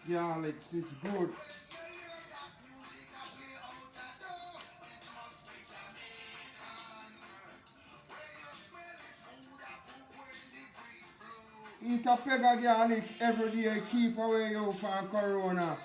garlics is good. Eat a peg of garlics every day, keep away you from corona.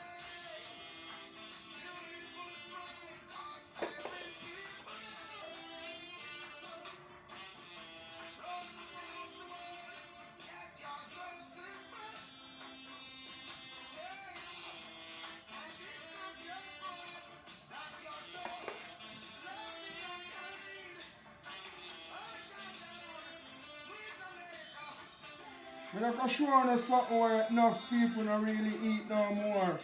I'm not show you something where enough people don't really eat no more.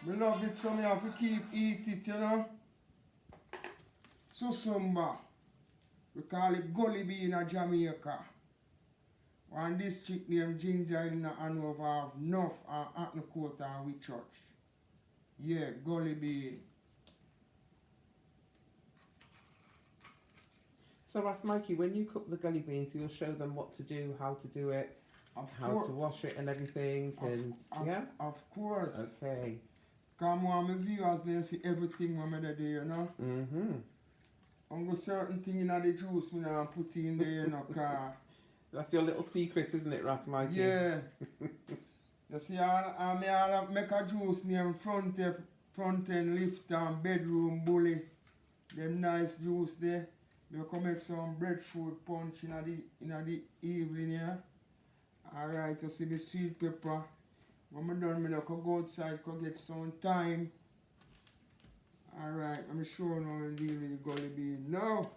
I love it, so I have to keep eat it, you know. Susumba. We call it gully bean in Jamaica. One district named Ginger in Hanover have enough at the court and we church. Yeah, gully bean. So Ras Mikey, when you cook the gully beans, you'll show them what to do, how to do it, how to wash it and everything, yeah? Of course. Okay. Come on, my viewers, they see everything when I do, you know? Mm-hmm. I'm going certain thing in the juice when I put in there, you know, car. That's your little secret, isn't it, Ras Mikey? Yeah. You see, I make a juice near front end lift and bedroom bully. Them nice juice there. You can make some breadfruit punch in the evening, yeah? Alright, you see the sweet pepper. When I'm done, I can go outside, can get some thyme. Alright, I'm sure now I'm deal with the gully bean. Now,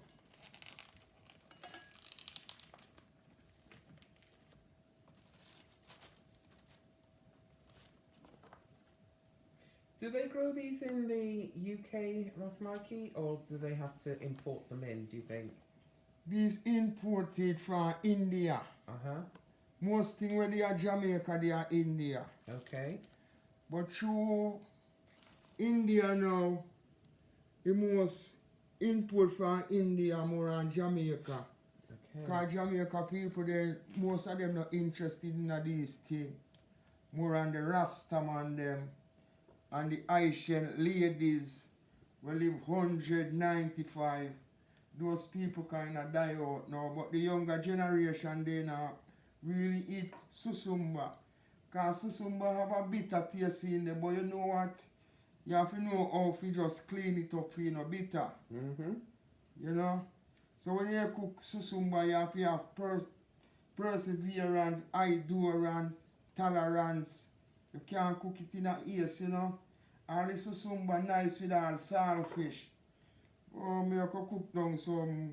Do they grow these in the UK, Ras Mikey, or do they have to import them in, do you think? these imported from India. Uh-huh. Most thing when they are Jamaica, they are India. Okay. But through India now, the most import from India more than Jamaica. Okay. Because Jamaica people, most of them not interested in these things. More on the Rastaman them and the Haitian ladies will live 195. Those people kind of die out now. But the younger generation, they now really eat susumba. Because susumba have a bitter taste in there. But you know what? You have to know how to just clean it up for you know bitter. Mm-hmm. You know? So when you cook susumba, you have to have perseverance, endurance, tolerance. You can't cook it in a ears, you know? All the susumba nice with all saltfish. Oh, me I could cook down some,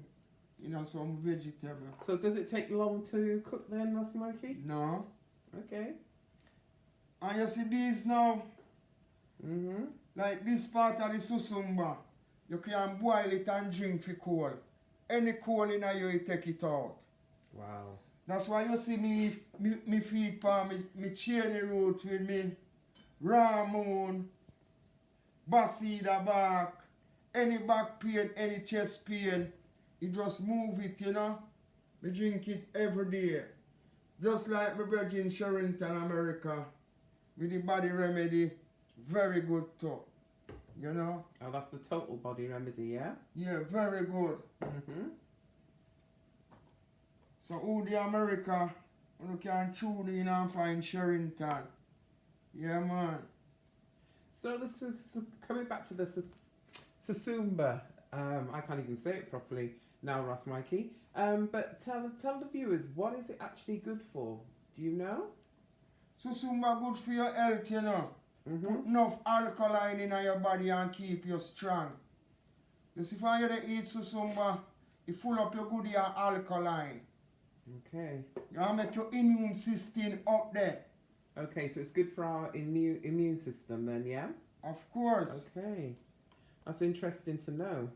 you know, some vegetable. So does it take long to cook then, Ras Mikey? No. Okay. And you see these now, Mm-hmm. like this part of the susumba, you can boil it and drink for cold. Any cold in you, you take it out. Wow. That's why you see me feed pa me chainy root with me raw moon, basida bark, any back pain, any chest pain, you just move it, you know. Me drink it every day. Just like my brother in Sherrington, America, with the body remedy, very good too. You know? Oh, that's the total body remedy, yeah? Yeah, very good. Mm-hmm. So who the America, you can tune in and find Sherrington. Yeah, man. So coming back to the susumba, I can't even say it properly now, Ras Mikey. But tell the viewers, what is it actually good for? Do you know? Susumba good for your health, you know. Mm-hmm. Put enough alkaline in your body and keep you strong. You see, if you eat susumba, it full up your good your alkaline. Okay. You make your immune system up there. Okay, so it's good for our immune system then, yeah? Of course. Okay. That's interesting to know.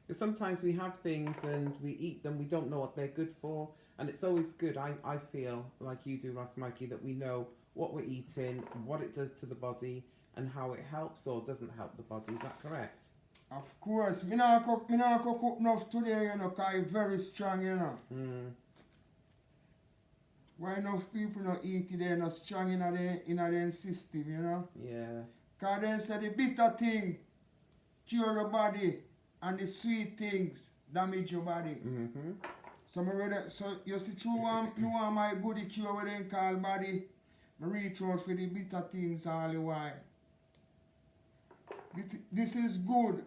Because sometimes we have things and we eat them, we don't know what they're good for. And it's always good, I feel, like you do, Ras Mikey, that we know what we're eating, what it does to the body, and how it helps or doesn't help the body. Is that correct? Of course. Me not cook enough today, you know, because it's very strong, you know. Mm. Why enough people not eat it, they're not strong in their system, you know? Yeah. Because they say the bitter thing cure your body and the sweet things damage your body. Mm-hmm. So you see through you want my goody cure what they call body. I reach out for the bitter things all the while. This is good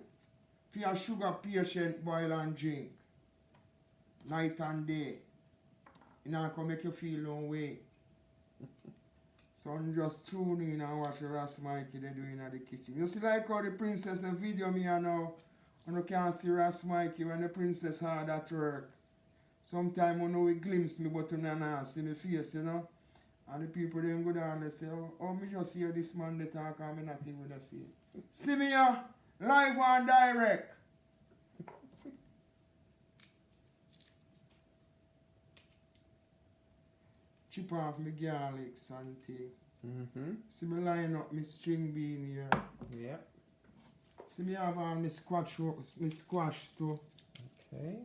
for your sugar patient boil and drink. Night and day. It not gonna make you feel no way. So just tune in and watch the Ras Mickey they doing at the kitchen. You see like how the princess the video me and now when you can't see Ras Mickey when the princess hard at work. Sometimes you know we glimpse me but you not see me face, you know. And the people then go down and say, oh me just hear this man they talk and me not even see. See me here, live and direct. Chip off my garlics and thing. Mm-hmm. See me line up my string bean here. Yep. See me have all my squash too. Okay.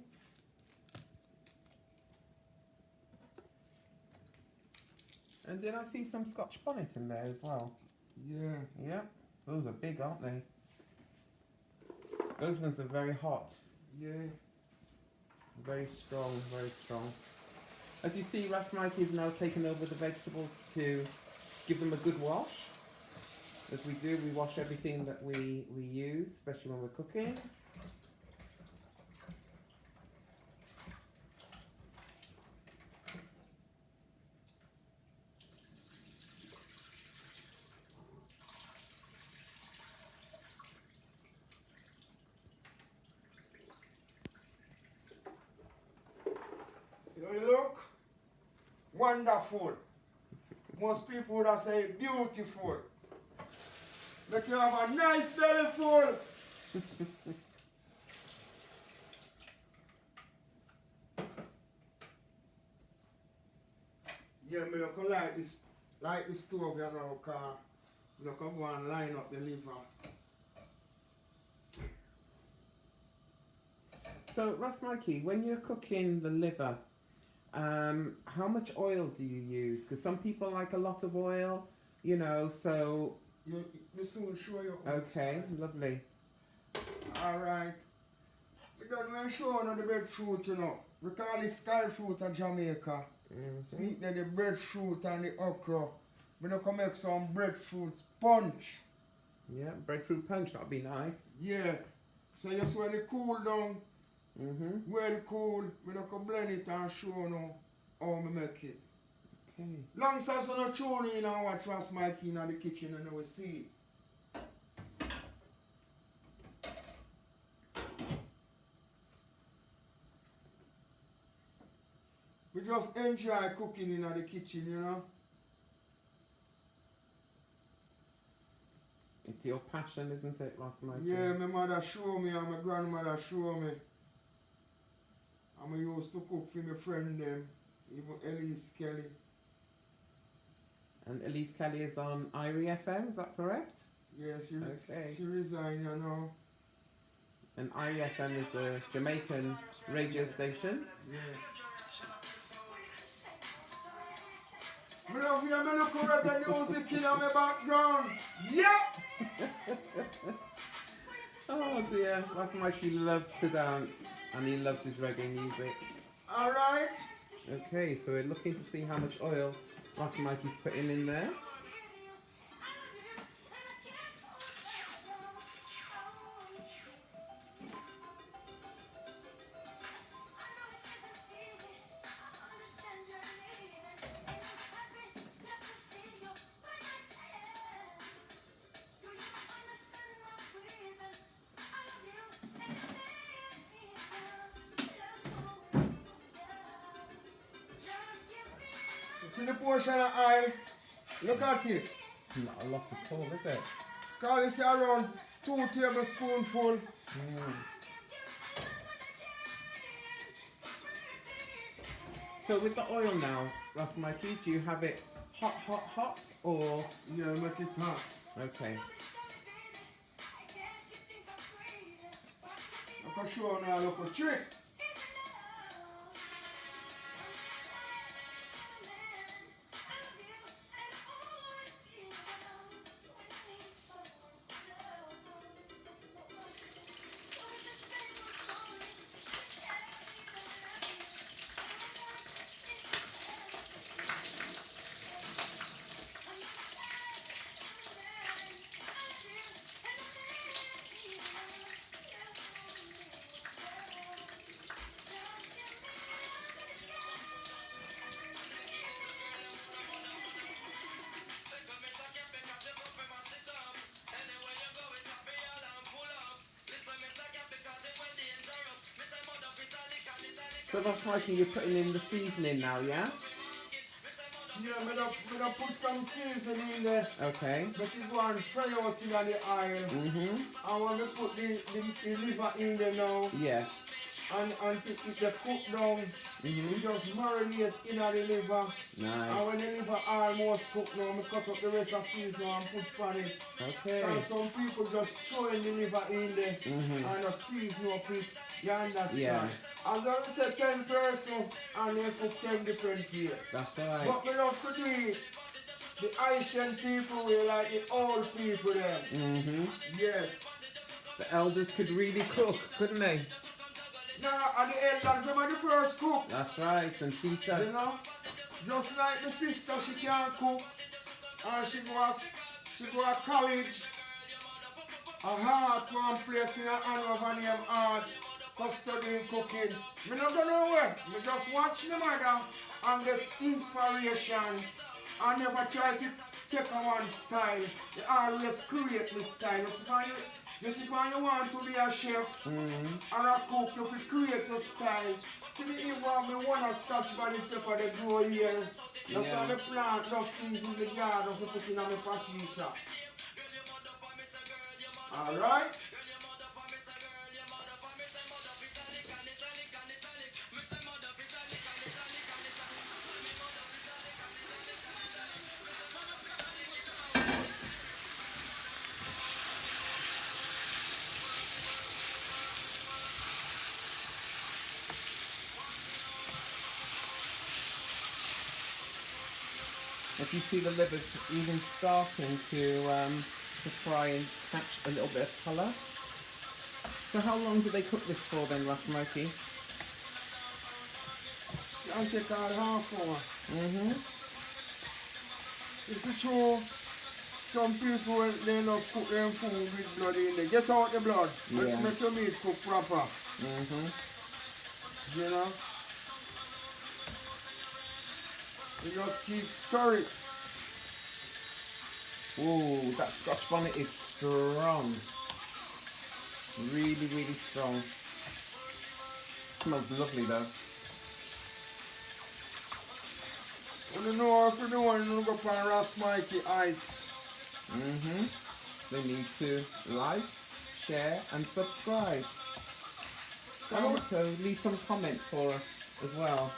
And did I see some Scotch bonnet in there as well? Yeah. Yep. Those are big, aren't they? Those ones are very hot. Yeah. Very strong, very strong. As you see, Ras Mickey is now taking over the vegetables to give them a good wash. As we do, we wash everything that we use, especially when we're cooking. See how you look? Wonderful. Most people would have say beautiful. Make you have a nice belly full. Yeah, me look like this stove you know, cause me look go and line up the liver. So, Ras Mickey, when you're cooking the liver, how much oil do you use? Because some people like a lot of oil, you know, so... Me soon show you. Okay, lovely. Alright. We don't show you the breadfruit, you know. We call it sky fruit in Jamaica. See the breadfruit and the okra. We don't come make some breadfruit punch. Yeah, breadfruit punch, that'd be nice. Yeah. So just when it cool down, well cool, we don't blend it and show you how we make it. Okay. Long as you don't tune in and watch Ras Mickey in the kitchen and we see it. We just enjoy cooking in the kitchen, you know. It's your passion, isn't it, Ras Mickey? Yeah, my mother show me and my grandmother show me. And I used to cook for my friend them, even Elise Kelly. And Elise Kelly is on Irie FM, is that correct? Yeah, Okay. she resigned, you know. And Irie FM is a Jamaican radio station. Yeah. I love you, I look over the music in my background. Yeah! Oh dear, Ras Mickey loves to dance and he loves his reggae music. Alright. Okay, so we're looking to see how much oil Ras Mickey's putting in there. See the portion of oil? Look at it. Not a lot at all, is it? Call it around 2 tablespoonfuls. So with the oil now, Ras Mickey, do you have it hot, hot, hot, or? Yeah, make it hot. Okay. I can show you now a little trick. So that's like you're putting in the seasoning now, yeah? Yeah, I'm gonna put some seasoning in there. Okay. But it go and fry out in the oil. Mhm. And when we put the liver in there now, Yeah. and it get cooked down, we Mhm. just marinate in the liver. And Nice. when the liver almost cooked now, we cut up the rest of the seasoning and put on it. Okay. And some people just throw in the liver in there and a season up it. You understand? Yeah. As I said, 10 person and they cook 10 different ways. That's right. But we love to do it. The Asian people, we like the old people them. Mhm. Yes. The elders could really cook, couldn't they? Now, and the elders, them are the first cook. That's right, and teach us. You know? Just like the sister, she can't cook. And she go to college. A heart one place in Hanover named Art for studying cooking. Me not go nowhere. Me just watch my mother and get inspiration. I never try to take a one style. You always create my style. Just if you want to be a chef or a cook, you have to create a style. See me even have me one scotch bonnet pepper they grow here. That's why I plant enough things in the garden to put in my patricia. Alright? If you see the liver's even starting to fry and catch a little bit of colour. So how long do they cook this for then, Ras Mickey? I'll take out half hour. Mhm. It's true. Some people, they love cook their food with blood in there. Get out the blood. Yeah. Make your meat cook proper. Mhm. You know? You just keep stirring. Ooh, that Scotch bonnet is strong. Really, really strong. Smells lovely though. I don't know if you don't want to go on Ras Mickey Heights. Mhm. They need to like, share, and subscribe. And also leave some comments for us as well.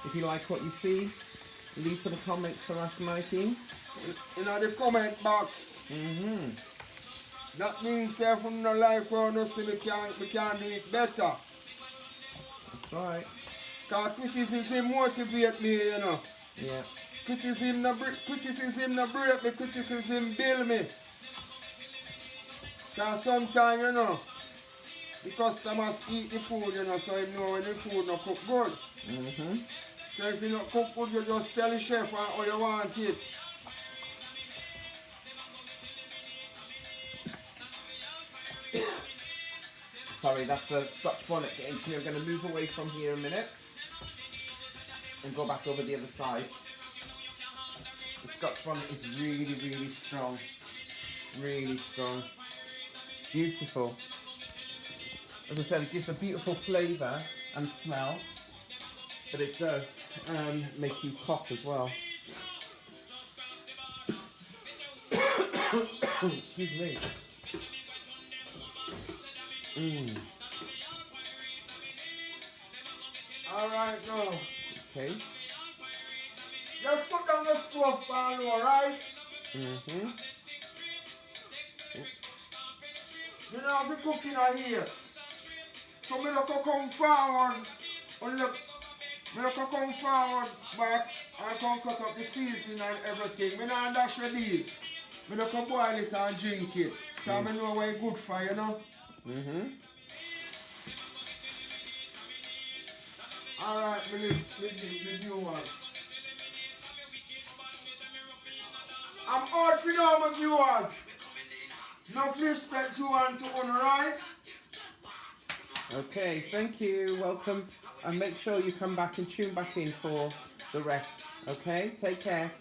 If you like what you see, leave some comments for Ras Mickey. In the comment box. Mhm. That means if you don't like what you see, we can do it better. That's right. Because criticism motivates me, you know. Yeah. Criticism no break me, criticism build me. Because sometimes, you know, the customers eat the food, you know, so you know when the food not cook good. Mhm. So if you not cook good, you just tell the chef how you want it. Sorry, that's the Scotch bonnet getting to me. I'm going to move away from here a minute and go back over the other side. The Scotch bonnet is really, really strong. Really strong. Beautiful. As I said, it gives a beautiful flavour and smell, but it does make you cough as well. Excuse me. Alright now. Okay. Just put down the stove pan, alright? Mhm. You know, if you cook in a haste, so me not come forward, and look, me not come forward back and come cut up the seasoning and everything. Me not dash with these. Me not come boil it and drink it. Because me know what it's good for, you know? Mhm. Alright, me listen, the viewers. I'm out for now, my viewers. No respect to one to one, right? Okay, thank you. Welcome. And make sure you come back and tune back in for the rest. Okay? Take care.